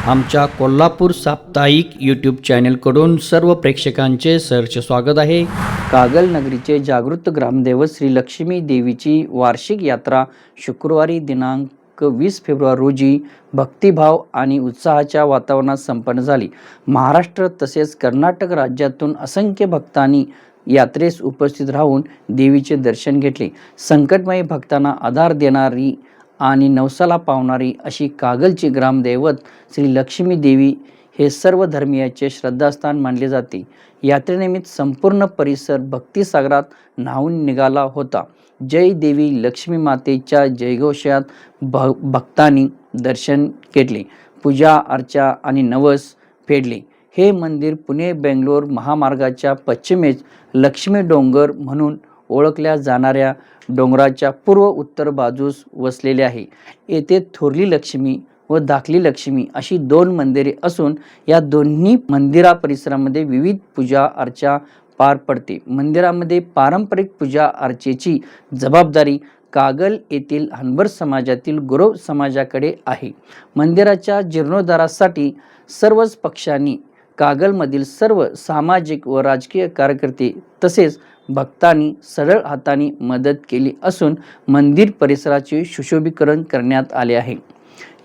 आमच्या कोल्हापूर साप्ताहिक यूट्यूब चॅनलकडून सर्व प्रेक्षकांचे सहर्ष स्वागत आहे। कागल नगरीचे जागृत ग्रामदैवत श्री लक्ष्मी देवीची वार्षिक यात्रा शुक्रवारी दिनांक 20 फेब्रुवारी रोजी भक्तिभाव आणि उत्साहाच्या वातावरणात संपन्न झाली। महाराष्ट्र तसेच कर्नाटक राज्यातून असंख्य भक्तांनी यात्रेस उपस्थित राहून देवीचे दर्शन घेतले। संकटमय भक्तांना आधार देणारी आणि नवसाला पावणारी अशी कागलची ग्रामदैवत श्री लक्ष्मी देवी हे सर्व धर्मीयाचे श्रद्धास्थान मानले जाते। यात्रेनिमित्त संपूर्ण परिसर भक्तिसागरात न्हाऊन निघाला होता। जय देवी लक्ष्मी मातेच्या जयघोषात भक्तांनी दर्शन घेतले, पूजा अर्चा आणि नवस फेडले। हे मंदिर पुणे बेंगलोर महामार्गाच्या पश्चिमेस लक्ष्मी डोंगर म्हणून ओळखल्या जाणाऱ्या डोंगराच्या पूर्व उत्तर बाजूस वसलेले आहे। येथे थोरली लक्ष्मी व धाकली लक्ष्मी अशी दोन मंदिरे असून या दोन्ही मंदिरा परिसरामध्ये विविध पूजा अर्चा पार पडते। मंदिरामध्ये पारंपरिक पूजा अर्चेची जबाबदारी कागल येथील हनबर समाजातील गुरव समाजाकडे आहे। मंदिराच्या जीर्णोद्धारासाठी सर्वच पक्षांनी कागलमधील सर्व सामाजिक व राजकीय कार्यकर्ते तसेच भक्तांनी सरळ हाताने मदत केली असून मंदिर परिसराचे सुशोभीकरण करण्यात आले आहे।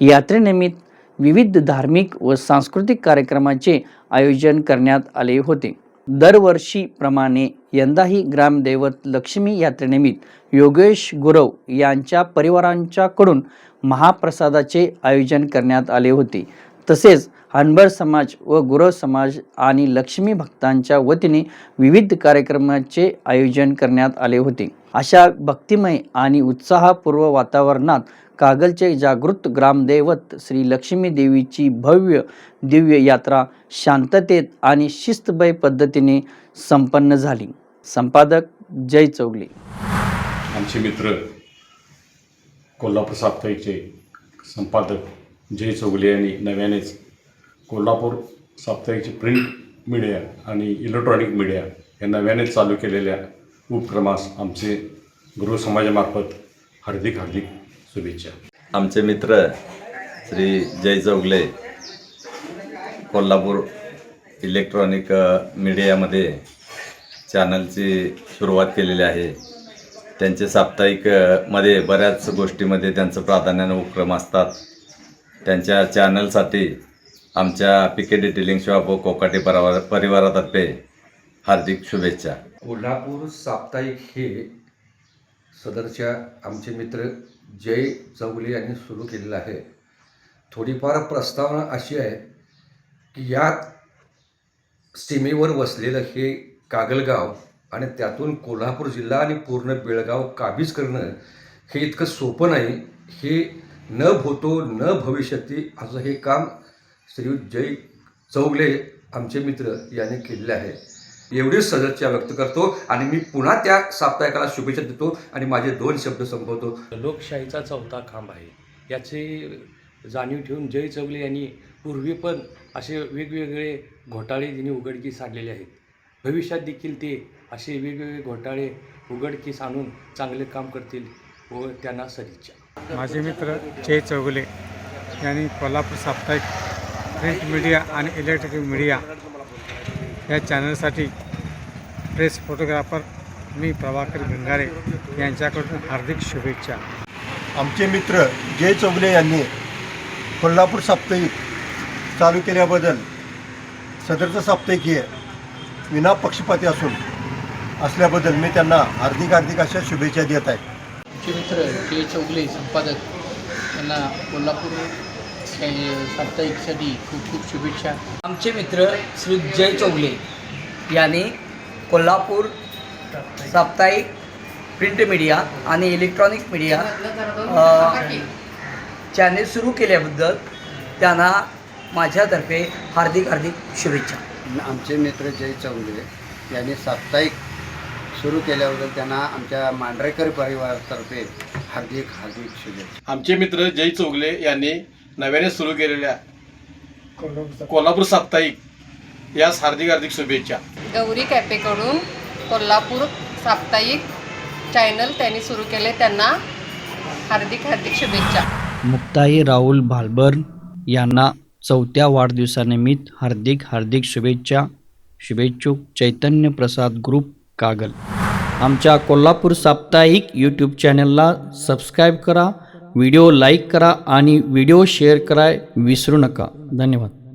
यात्रेनिमित्त विविध धार्मिक व सांस्कृतिक कार्यक्रमाचे आयोजन करण्यात आले होते। दरवर्षीप्रमाणे यंदाही ग्रामदैवत लक्ष्मी यात्रेनिमित्त योगेश गुरव यांच्या परिवारांच्याकडून महाप्रसादाचे आयोजन करण्यात आले होते। तसेच हनबर समाज व गुरव समाज आणि लक्ष्मी भक्तांच्या वतीने विविध कार्यक्रमाचे आयोजन करण्यात आले होते। अशा भक्तिमय आणि उत्साहपूर्व वातावरणात कागलचे जागृत ग्रामदैवत श्री लक्ष्मी देवीची भव्य दिव्य यात्रा शांततेत आणि शिस्तबद्ध पद्धतीने संपन्न झाली। संपादक जय चौगले। आमचे मित्र कोल्हापूर साप्ताहिकचे संपादक जय चौगले यांनी नव्यानेच कोल्हापूर साप्ताहिकचे प्रिंट मीडिया आणि इलेक्ट्रॉनिक मीडिया या नव्याने चालू केलेल्या उपक्रमास आमचे गुरु समाजामार्फत हार्दिक शुभेच्छा। आमचे मित्र श्री जय चौगले कोल्हापूर इलेक्ट्रॉनिक मीडियामध्ये चॅनलची सुरुवात केलेली आहे। त्यांचे साप्ताहिकमध्ये बऱ्याच गोष्टीमध्ये त्यांचं प्राधान्याने उपक्रम असतात। त्यांच्या चॅनलसाठी आमच्या पीके डिटेलिंग शॉप व कोकाटे परिवारातर्फे हार्दिक शुभेच्छा। कोल्हापूर साप्ताहिक हे सदरच्या आमचे मित्र जय चौगले यांनी सुरू केलेलं आहे। थोडीफार प्रस्तावना अशी आहे की यात सीमेवर वसलेलं हे कागलगाव आणि त्यातून कोल्हापूर जिल्हा आणि पूर्ण बेळगाव काबीज करणं हे इतकं सोपं नाही। हे न भूतो न भविष्यती असं हे काम श्री जय चौगले आमचे मित्र यांनी केलेले आहे। एवढीच सदिच्छा व्यक्त करतो आणि मी पुन्हा त्या साप्ताहिकाला शुभेच्छा देतो आणि माझे 2 शब्द संपवतो। लोकशाहीचा चौथा खांब आहे याची जाणीव ठेवून जय चौगले यांनी पूर्वी पण असे वेगवेगळे घोटाळे त्यांनी उघडकीस आणलेले आहेत। भविष्यात देखील ते असे वेगवेगळे घोटाळे उघडकीस आणून चांगले काम करतील व त्यांना सदिच्छा। माझे मित्र जय चौगले यांनी कोल्हापूर साप्ताहिक प्रिंट मीडिया आणि इलेक्ट्रॉनिक मीडिया या चॅनलसाठी प्रेस फोटोग्राफर मी प्रभाकर भिंगारे यांच्याकडून हार्दिक शुभेच्छा। आमचे मित्र जय चौगले यांनी कोल्हापूर साप्ताहिक चालू केल्याबद्दल सदरचं साप्ताहिक हे विना पक्षपाती असल्याबद्दल मी त्यांना हार्दिक अशा शुभेच्छा देत आहे। आमचे मित्र जय चौगले संपादक यांना कोल्हापूर साप्ताहिकसाठी खूप शुभेच्छा। आमचे मित्र श्री जय चौगले यांनी कोल्हापूर साप्ताहिक प्रिंट मीडिया आणि इलेक्ट्रॉनिक मीडिया चॅनेल सुरू केल्याबद्दल त्यांना माझ्यातर्फे हार्दिक शुभेच्छा। आमचे मित्र जय चौगले यांनी साप्ताहिक सुरू केल्याबद्दल त्यांना आमच्या मांढरेकर परिवारातर्फे हार्दिक शुभेच्छा। आमचे मित्र जय चौगले यांनी नव्याने सुरू केलेल्या कोल्हापूर साप्ताहिक यास हार्दिक शुभेच्छा। गौरी कॅफेकडून कोल्हापूर साप्ताहिक चॅनल त्यांनी सुरू केले, त्यांना हार्दिक शुभेच्छा। मुक्ताई राहुल भालबर यांना 4थ्या वाढदिवसानिमित्त हार्दिक हार्दिक शुभेच्छा. शुभेच्छुक चैतन्य प्रसाद ग्रुप कागल. आमच्या कोल्हापूर साप्ताहिक यूट्यूब चॅनलला सबस्क्राईब करा, व्हिडिओ लाईक करा आणि व्हिडिओ शेअर कराय विसरू नका. धन्यवाद.